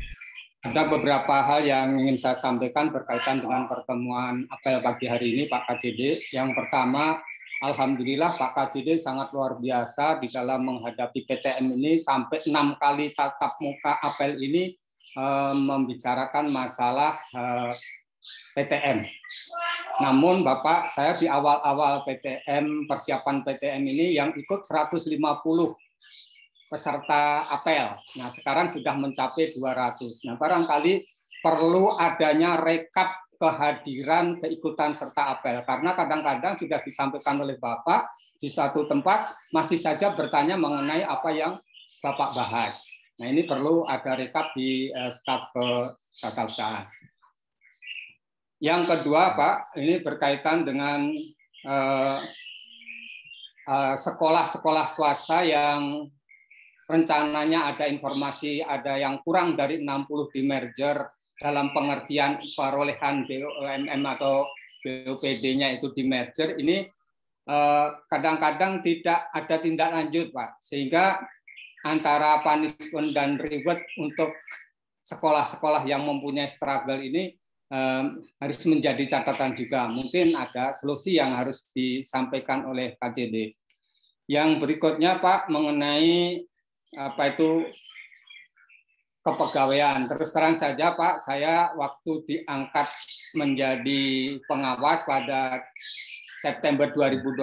Ada beberapa hal yang ingin saya sampaikan berkaitan dengan pertemuan apel pagi hari ini Pak KCD. Yang pertama, alhamdulillah Pak KCD sangat luar biasa di dalam menghadapi PTM ini, sampai 6 kali tatap muka apel ini membicarakan masalah PTM. Namun Bapak, saya di awal-awal PTM, persiapan PTM ini yang ikut 150 peserta apel. Nah, sekarang sudah mencapai 200. Nah, barangkali perlu adanya rekap kehadiran, keikutan serta apel. Karena kadang-kadang sudah disampaikan oleh Bapak, di suatu tempat masih saja bertanya mengenai apa yang Bapak bahas. Nah, ini perlu ada rekap di staf ketatanegaraan. Yang kedua, Pak, ini berkaitan dengan sekolah-sekolah swasta yang rencananya ada informasi ada yang kurang dari 60 di merger dalam pengertian perolehan BUMN atau BUPD-nya itu di merger. Ini kadang-kadang tidak ada tindak lanjut, Pak, sehingga antara punishment dan reward untuk sekolah-sekolah yang mempunyai struggle ini harus menjadi catatan juga. Mungkin ada solusi yang harus disampaikan oleh KCD. Yang berikutnya, Pak, mengenai apa itu kepegawaian. Terus terang saja, Pak, saya waktu diangkat menjadi pengawas pada September 2020,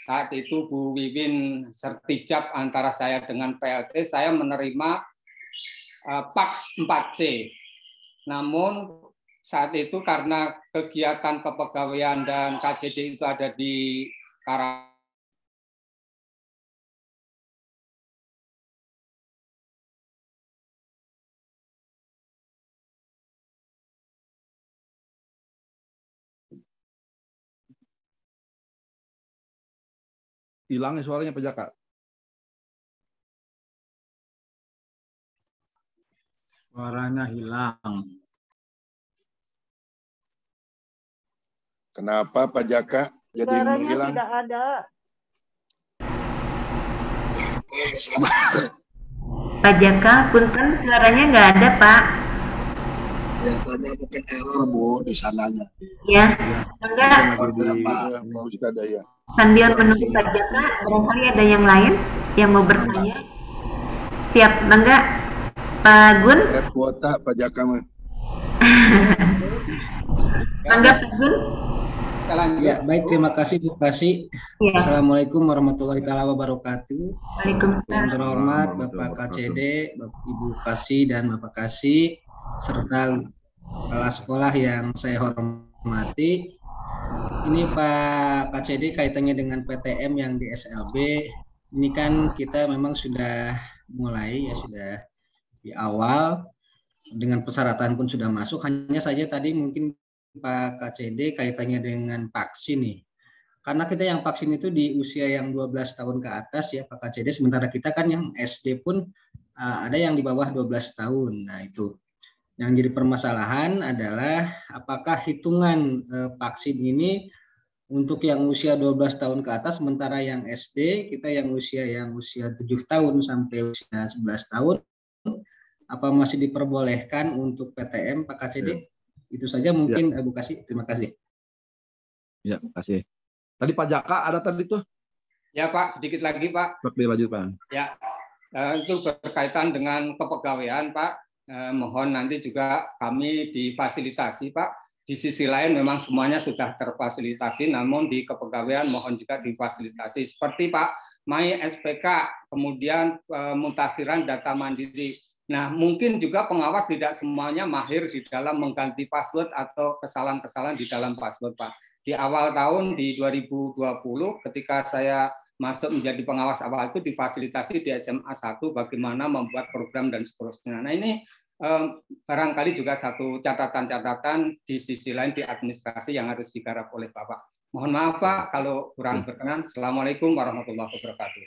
saat itu Bu Wiwin sertijab antara saya dengan PLT, saya menerima PAK 4C. Namun saat itu karena kegiatan kepegawaian dan KCD itu ada di Karang. Hilangnya suaranya Pak Jaka. Suaranya hilang. Kenapa Pak Jaka jadi menghilang? Tidak ada. Pak Jaka, punten suaranya nggak ada, Pak. Kelihatannya mungkin error Bu di sananya. Ya, enggak. Ya. Sambil menunggu Pak Jaka, barangkali ada yang lain yang mau bertanya. Siap, enggak? Pak Gun? Kuota Pak Jaka mah. Enggak, Pak Gun? Ya, baik, terima kasih Bu Kasi. Ya. Assalamualaikum warahmatullahi wabarakatuh. Waalaikumsalam. Yang terhormat Bapak KCD, Bapak Ibu Kasi dan Bapak Kasi, serta kepala sekolah yang saya hormati. Ini Pak KCD kaitannya dengan PTM yang di SLB. Ini kan kita memang sudah mulai ya, sudah di awal dengan persyaratan pun sudah masuk. Hanya saja tadi mungkin Pak KCD kaitannya dengan vaksin nih. Karena kita yang vaksin itu di usia yang 12 tahun ke atas ya Pak KCD, sementara kita kan yang SD pun ada yang di bawah 12 tahun. Nah itu. Yang jadi permasalahan adalah apakah hitungan vaksin ini untuk yang usia 12 tahun ke atas, sementara yang SD kita yang usia 7 tahun sampai usia 11 tahun, apa masih diperbolehkan untuk PTM Pak KCD? Ya. Itu saja mungkin Bu Kasi, terima kasih. Ya, terima kasih. Tadi Pak Jaka ada tadi tuh? Ya Pak, sedikit lagi Pak. Lanjut Pak. Ya, itu berkaitan dengan kepegawaian Pak. Mohon nanti juga kami difasilitasi Pak. Di sisi lain memang semuanya sudah terfasilitasi, namun di kepegawaian mohon juga difasilitasi. Seperti Pak, My SPK, kemudian mutakhiran data mandiri. Nah, mungkin juga pengawas tidak semuanya mahir di dalam mengganti password atau kesalahan-kesalahan di dalam password, Pak. Di awal tahun di 2020, ketika saya masuk menjadi pengawas awal itu difasilitasi di SMA 1 bagaimana membuat program dan seterusnya. Nah, ini barangkali juga satu catatan-catatan di sisi lain di administrasi yang harus digarap oleh Bapak. Mohon maaf Pak kalau kurang berkenan. Assalamualaikum warahmatullahi wabarakatuh.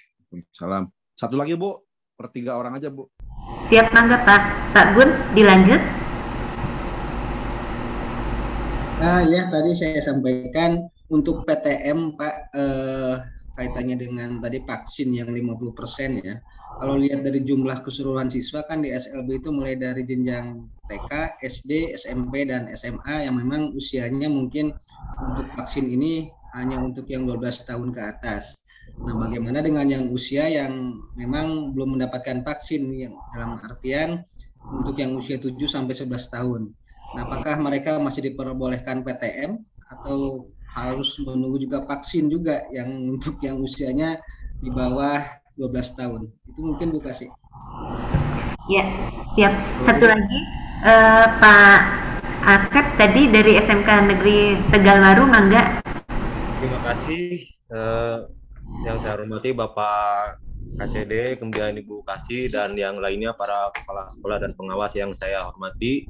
Salam. Satu lagi Bu, per 3 orang aja Bu. Siap mangga Pak. Pak Gun, dilanjut. Nah ya tadi saya sampaikan untuk PTM Pak kaitannya dengan tadi vaksin yang 50% ya. Kalau lihat dari jumlah keseluruhan siswa kan di SLB itu mulai dari jenjang TK, SD, SMP, dan SMA yang memang usianya mungkin untuk vaksin ini hanya untuk yang 12 tahun ke atas. Nah, bagaimana dengan yang usia yang memang belum mendapatkan vaksin, yang dalam artian untuk yang usia 7 sampai 11 tahun. Nah, apakah mereka masih diperbolehkan PTM atau harus menunggu juga vaksin juga yang untuk yang usianya di bawah 12 tahun? Itu mungkin Bu Kasih. Ya, siap. Satu lagi, Pak Asep tadi dari SMK Negeri Tegalwaru, mangga. Terima kasih yang saya hormati Bapak KCD, kemudian Ibu Kasih, dan yang lainnya para kepala sekolah dan pengawas yang saya hormati.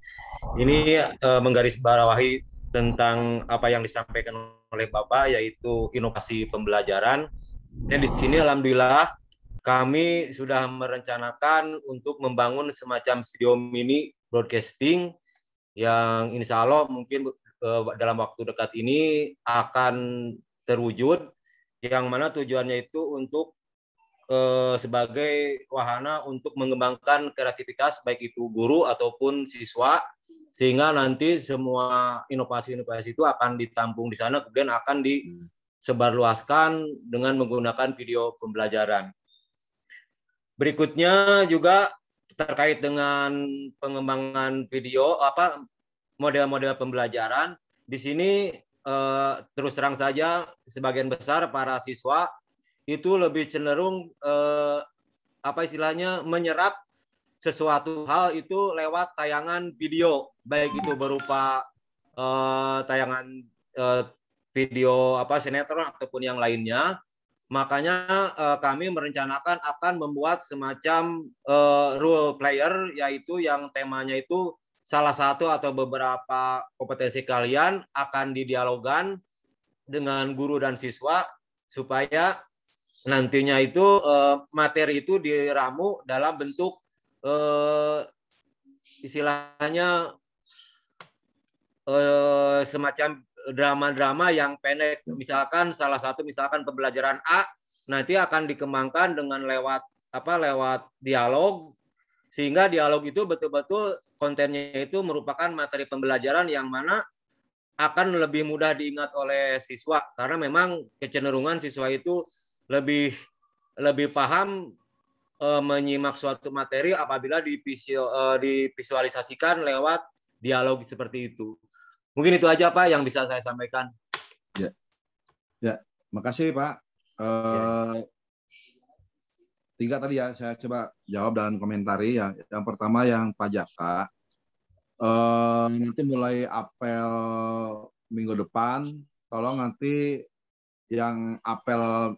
Ini menggarisbawahi tentang apa yang disampaikan oleh Bapak, yaitu inovasi pembelajaran. Dan di sini alhamdulillah kami sudah merencanakan untuk membangun semacam studio mini broadcasting yang insya Allah mungkin dalam waktu dekat ini akan terwujud, yang mana tujuannya itu untuk sebagai wahana untuk mengembangkan kreativitas baik itu guru ataupun siswa, sehingga nanti semua inovasi-inovasi itu akan ditampung di sana, kemudian akan disebarluaskan dengan menggunakan video pembelajaran. Berikutnya juga terkait dengan pengembangan video, model-model pembelajaran. Di sini terus terang saja sebagian besar para siswa itu lebih cenderung menyerap sesuatu hal itu lewat tayangan video, baik itu berupa tayangan video sinetron ataupun yang lainnya. Makanya kami merencanakan akan membuat semacam role player, yaitu yang temanya itu salah satu atau beberapa kompetensi kalian akan didialogkan dengan guru dan siswa, supaya nantinya itu materi itu diramu dalam bentuk istilahnya semacam drama-drama yang pendek. Misalkan salah satu pembelajaran A nanti akan dikembangkan dengan lewat dialog, sehingga dialog itu betul-betul kontennya itu merupakan materi pembelajaran yang mana akan lebih mudah diingat oleh siswa, karena memang kecenderungan siswa itu lebih paham menyimak suatu materi apabila divisualisasikan lewat dialog seperti itu. Mungkin itu aja Pak yang bisa saya sampaikan. Ya, makasih Pak. Tiga tadi ya, saya coba jawab dan komentari ya. Yang pertama yang Pak Jaka, nanti mulai apel minggu depan, tolong nanti yang apel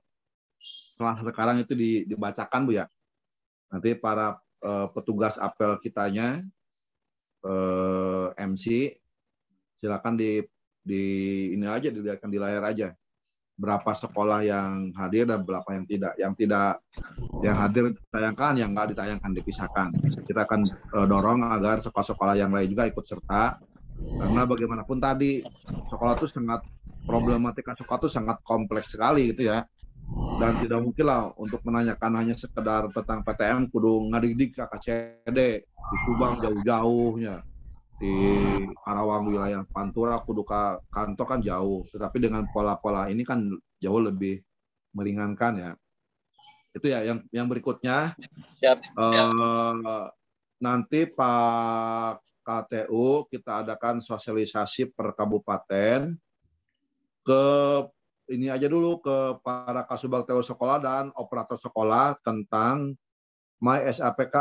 setelah sekarang itu dibacakan Bu ya. Nanti para petugas apel kitanya, MC, silakan di ini aja, dilihatkan di layar aja. Berapa sekolah yang hadir dan berapa yang tidak. Yang hadir ditayangkan, yang nggak ditayangkan dipisahkan. Kita akan dorong agar sekolah-sekolah yang lain juga ikut serta. Karena bagaimanapun tadi, sekolah itu problematika sekolah itu sangat kompleks sekali gitu ya. Dan tidak mungkin lah untuk menanyakan hanya sekedar tentang PTM, kudu ngadidik ke KCD, di Subang jauh-jauhnya. Di Karawang wilayah Pantura kudu ke kantor kan jauh, tetapi dengan pola-pola ini kan jauh lebih meringankan ya. Itu ya yang berikutnya. Nanti Pak KTU kita adakan sosialisasi per kabupaten ke ini aja dulu ke para kasubag TU sekolah dan operator sekolah tentang MySAPK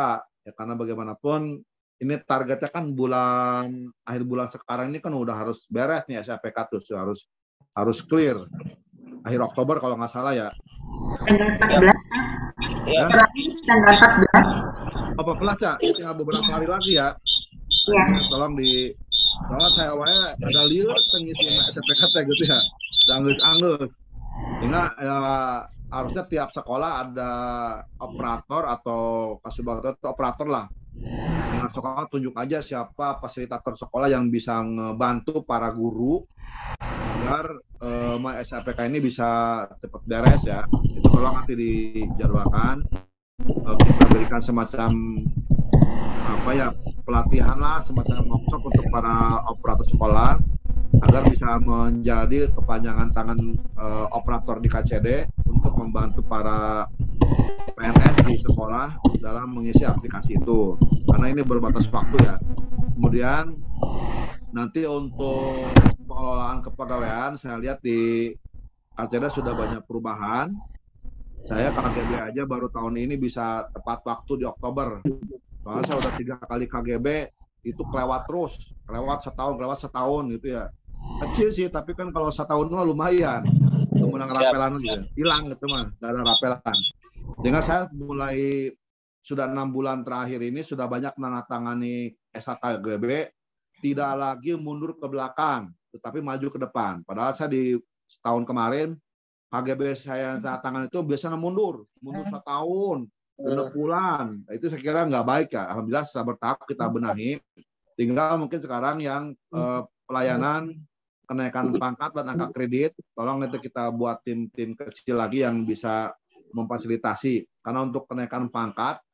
ya, karena bagaimanapun ini targetnya kan akhir bulan sekarang ini kan udah harus beres nih SAPK tuh, harus clear akhir Oktober kalau nggak salah ya. Tanggal 14. Ya. Tanggal 14. 14 ya, tinggal beberapa hari lagi ya. Iya. Tolong soalnya saya awalnya ada liur pengisi SAPK gitu ya, anggus. Sehingga harusnya tiap sekolah ada operator atau kasubag atau operator lah. Dengan sekolah tunjuk aja siapa fasilitator sekolah yang bisa ngebantu para guru agar SAPK ini bisa cepat beres ya. Itu tolong nanti dijadwalkan. Kita berikan semacam pelatihan lah, semacam workshop untuk para operator sekolah agar bisa menjadi kepanjangan tangan operator di KCD untuk membantu para PNS di sekolah dalam mengisi aplikasi itu, karena ini berbatas waktu ya. Kemudian Nanti untuk pengelolaan kepegawaian, saya lihat di KCD sudah banyak perubahan. Saya KGB aja baru tahun ini bisa tepat waktu di Oktober. Soalnya saya udah 3 kali KGB, itu kelewat terus. Kelewat setahun gitu ya. Kecil sih, tapi kan kalau setahun mah lumayan. Kemudian rapelan gitu. Hilang gitu mah, gak ada rapelan. Sehingga saya mulai sudah 6 bulan terakhir ini sudah banyak menandatangani SK KGB, tidak lagi mundur ke belakang, tetapi maju ke depan. Padahal saya di setahun kemarin KGB saya tangan itu biasanya mundur setahun, 6 bulan. Itu saya kira nggak baik ya. Alhamdulillah setelah bertahap kita benahi. Tinggal mungkin sekarang yang pelayanan kenaikan pangkat dan angka kredit, tolong itu kita buat tim-tim kecil lagi yang bisa memfasilitasi. Karena untuk kenaikan pangkat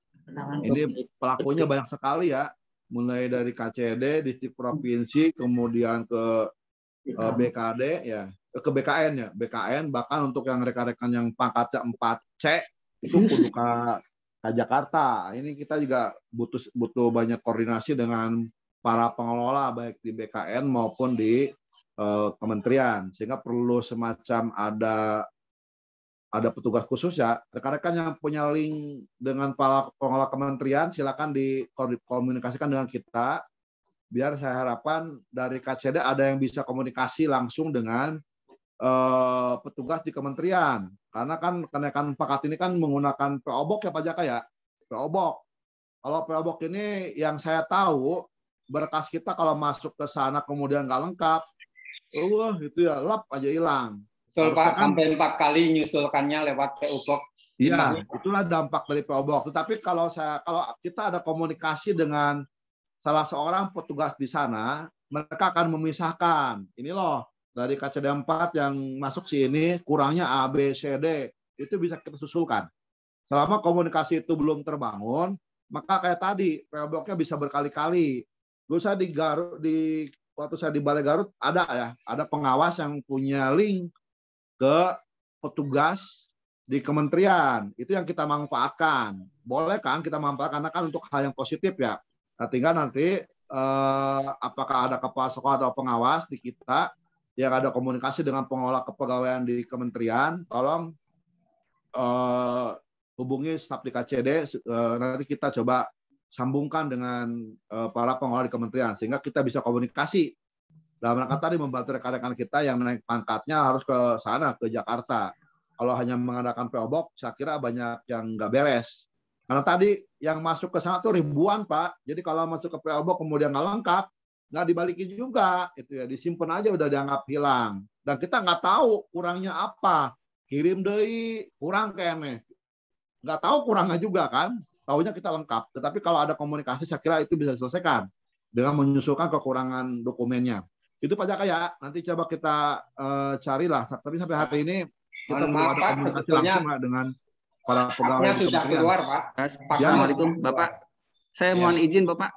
ini pelakunya banyak sekali ya. Mulai dari KCD, distrik provinsi, kemudian ke BKD ya, ke BKN ya, BKN, bahkan untuk yang rekan-rekan yang pangkatnya 4C itu kudu ke Jakarta. Ini kita juga butuh banyak koordinasi dengan para pengelola baik di BKN maupun di kementerian, sehingga perlu semacam ada petugas khusus ya. Rekan-rekan yang punya link dengan para pengelola kementerian silakan dikomunikasikan dengan kita, biar saya harapkan dari KCD ada yang bisa komunikasi langsung dengan petugas di kementerian. Karena kan kenaikan pangkat ini kan menggunakan PO Box ya Pak Jaka ya. PO Box. Kalau PO Box ini yang saya tahu berkas kita kalau masuk ke sana kemudian nggak lengkap, itu ya lap aja hilang. Betul Pak, sampai 4 kali nyusulkannya lewat PO Box. Iya, itulah dampak dari PO Box. Tetapi kalau kita ada komunikasi dengan salah seorang petugas di sana, mereka akan memisahkan. Ini loh, dari KCD 4 yang masuk sini kurangnya A, B, C, D. Itu bisa kita susulkan. Selama komunikasi itu belum terbangun, maka kayak tadi, PO Box-nya bisa berkali-kali. Dulu saya waktu saya di Balai Garut ada pengawas yang punya link ke petugas di kementerian. Itu yang kita manfaatkan. Boleh kan kita manfaatkan, karena kan untuk hal yang positif ya. Nah, tinggal nanti apakah ada kepala sekolah atau pengawas di kita yang ada komunikasi dengan pengelola kepegawaian di kementerian, tolong hubungi staf di KCD, nanti kita coba sambungkan dengan para pengelola di kementerian, sehingga kita bisa komunikasi. Dalam rangka tadi membantu rekan-rekan kita yang naik pangkatnya harus ke sana, ke Jakarta. Kalau hanya mengadakan PO Box, saya kira banyak yang nggak beres. Karena tadi yang masuk ke sana tuh ribuan, Pak. Jadi kalau masuk ke PO Box kemudian nggak lengkap, nggak dibalikin juga. Itu ya, disimpan aja udah dianggap hilang. Dan kita nggak tahu kurangnya apa. Kirim deui, kurang kayaknya. Nggak tahu kurangnya juga kan. Taunya kita lengkap. Tetapi kalau ada komunikasi, saya kira itu bisa diselesaikan dengan menyusulkan kekurangan dokumennya. Itu Pak Jaka ya, nanti coba kita carilah. Tapi sampai hari ini kita belum ada komunikasi langsung dengan para pegawai. Sudah keluar Pak. Assalamualaikum Bapak. Saya mohon izin Bapak,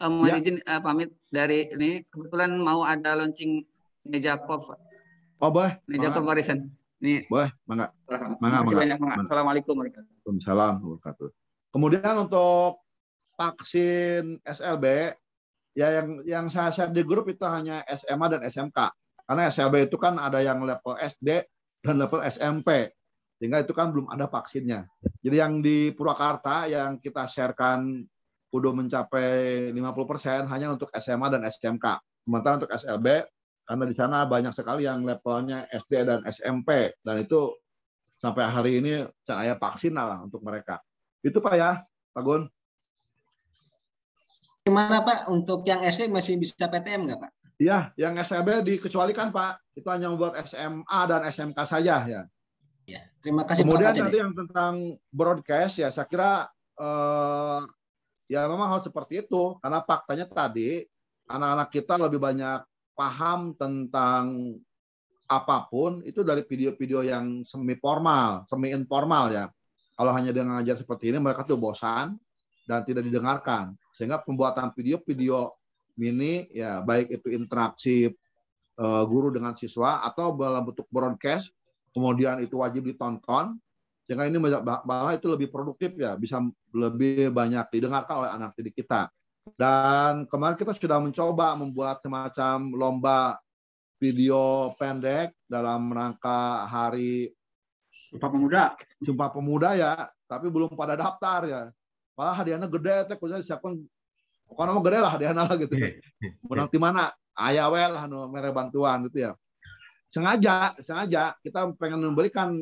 izin pamit dari ini. Kebetulan mau ada launching Nejakov. Oh boleh. Nejakov warisan. Ini boleh, mangga. Makasih banyak. Assalamualaikum warahmatullahi wabarakatuh. Kemudian untuk vaksin SLB, ya yang saya share di grup itu hanya SMA dan SMK. Karena SLB itu kan ada yang level SD dan level SMP. Sehingga itu kan belum ada vaksinnya. Jadi yang di Purwakarta yang kita sharekan udah mencapai 50% hanya untuk SMA dan SMK. Sementara untuk SLB, karena di sana banyak sekali yang levelnya SD dan SMP. Dan itu sampai hari ini saya vaksin lah untuk mereka. Itu Pak ya, Pak Gun. Gimana Pak, untuk yang SD masih bisa PTM nggak Pak? Iya, yang SLB dikecualikan Pak. Itu hanya membuat SMA dan SMK saja ya. Ya, terima kasih. Kemudian Pak, nanti yang tentang broadcast ya, saya kira ya memang harus seperti itu. Karena faktanya tadi anak-anak kita lebih banyak paham tentang apapun itu dari video-video yang semi formal, semi informal ya. Kalau hanya dengan ngajar seperti ini, mereka tuh bosan dan tidak didengarkan. Sehingga pembuatan video-video mini ya baik itu interaksi guru dengan siswa atau dalam bentuk broadcast, kemudian itu wajib ditonton, sehingga ini malah itu lebih produktif ya, bisa lebih banyak didengarkan oleh anak didik kita. Dan kemarin kita sudah mencoba membuat semacam lomba video pendek dalam rangka Hari Sumpah Pemuda ya, tapi belum pada daftar ya. Malah hadiahnya gede, teh kuliah siapkan, pokoknya gede lah hadiahnya lah gitu. Menang di mana? Ayawel lah, mere bantuan gitu ya. Sengaja kita pengen memberikan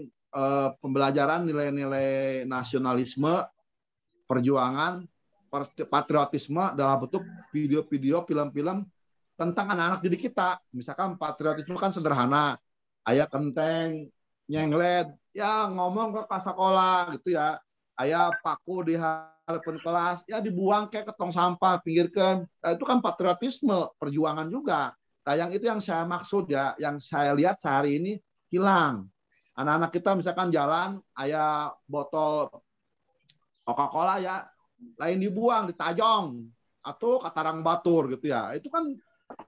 pembelajaran nilai-nilai nasionalisme, perjuangan, patriotisme dalam bentuk video-video, film-film tentang anak-anak didik kita. Misalkan patriotisme kan sederhana, aya kenteng, nyenglet, ya ngomong ke sekolah gitu ya, aya paku di hadapan kelas, ya dibuang kayak ke tong sampah, pinggirkan. Nah, itu kan patriotisme, perjuangan juga. Nah, yang itu yang saya maksud ya, yang saya lihat sehari ini hilang. Anak-anak kita misalkan jalan, aya botol Coca-Cola ya, lain dibuang, ditajong, atau katarang batur gitu ya. Itu kan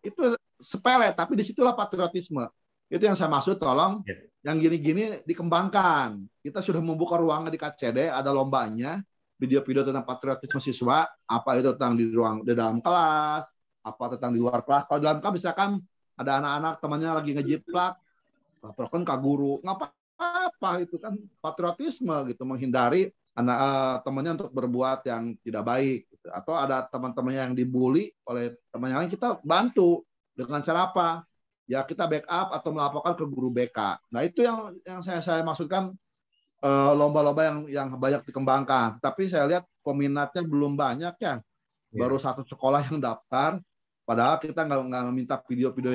itu sepele, tapi disitulah patriotisme. Itu yang saya maksud, tolong yang gini-gini dikembangkan. Kita sudah membuka ruangan di KCD, ada lombanya, video-video tentang patriotisme siswa, apa itu tentang di dalam kelas, apa tentang di luar kelas. Kalau dalam kelas misalkan ada anak-anak temannya lagi ngejiplak, laporkan ke guru, nggak apa-apa, itu kan patriotisme gitu, menghindari anak temannya untuk berbuat yang tidak baik gitu. Atau ada teman-temannya yang dibully oleh teman yang lain, kita bantu dengan cara apa? Ya kita backup atau melaporkan ke guru BK. Nah itu yang saya maksudkan, lomba-lomba yang banyak dikembangkan. Tapi saya lihat peminatnya belum banyak ya. Baru satu sekolah yang daftar. Padahal kita nggak minta video-video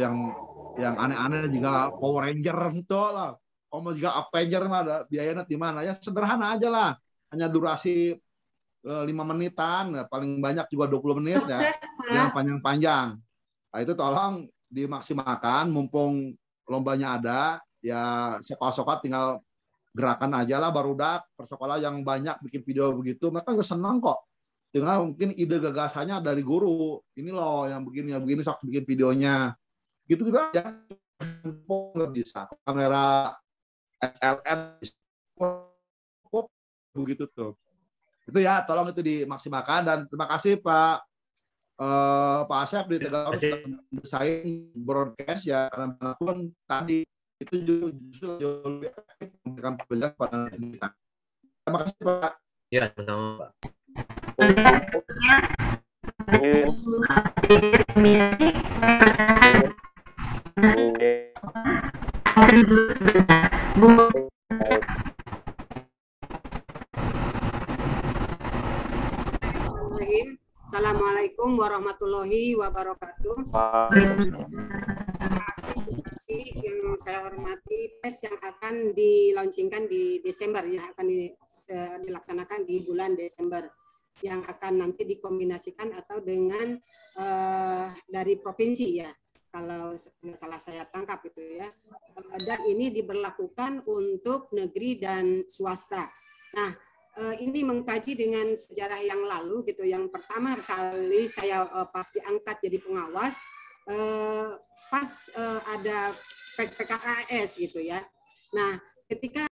yang aneh-aneh juga Power Ranger itu lah. Kalau juga Avenger mah ada biayanya di mana? Ya sederhana aja lah. Hanya durasi 5 menitan, paling banyak juga 20 menit ya. Yang panjang-panjang. Nah itu tolong dimaksimalkan, mumpung lombanya ada, ya sekolah-sekolah tinggal gerakan aja lah, barudak persekolah yang banyak bikin video begitu, mereka nggak senang kok. Tinggal mungkin ide gagasannya dari guru, ini loh yang begini sok bikin videonya, gitu aja. Nggak bisa kamera SLR begitu tuh. Itu ya, tolong itu dimaksimalkan. Dan terima kasih Pak Asep di Tegal desain broadcast ya, karena pun tadi itu justru lebih efektif memberikan penjelasan pada kita. Terima kasih Pak. Ya, sama Pak. Assalamualaikum warahmatullahi wabarakatuh. Terima kasih yang saya hormati PES yang akan dilaunchingkan di Desember, yang akan dilaksanakan di bulan Desember, yang akan nanti dikombinasikan atau dengan dari provinsi ya, kalau nggak salah saya tangkap itu ya. Dan ini diberlakukan untuk negeri dan swasta. Nah, ini mengkaji dengan sejarah yang lalu gitu. Yang pertama kali saya pas diangkat jadi pengawas, pas ada PKAS gitu ya. Nah, ketika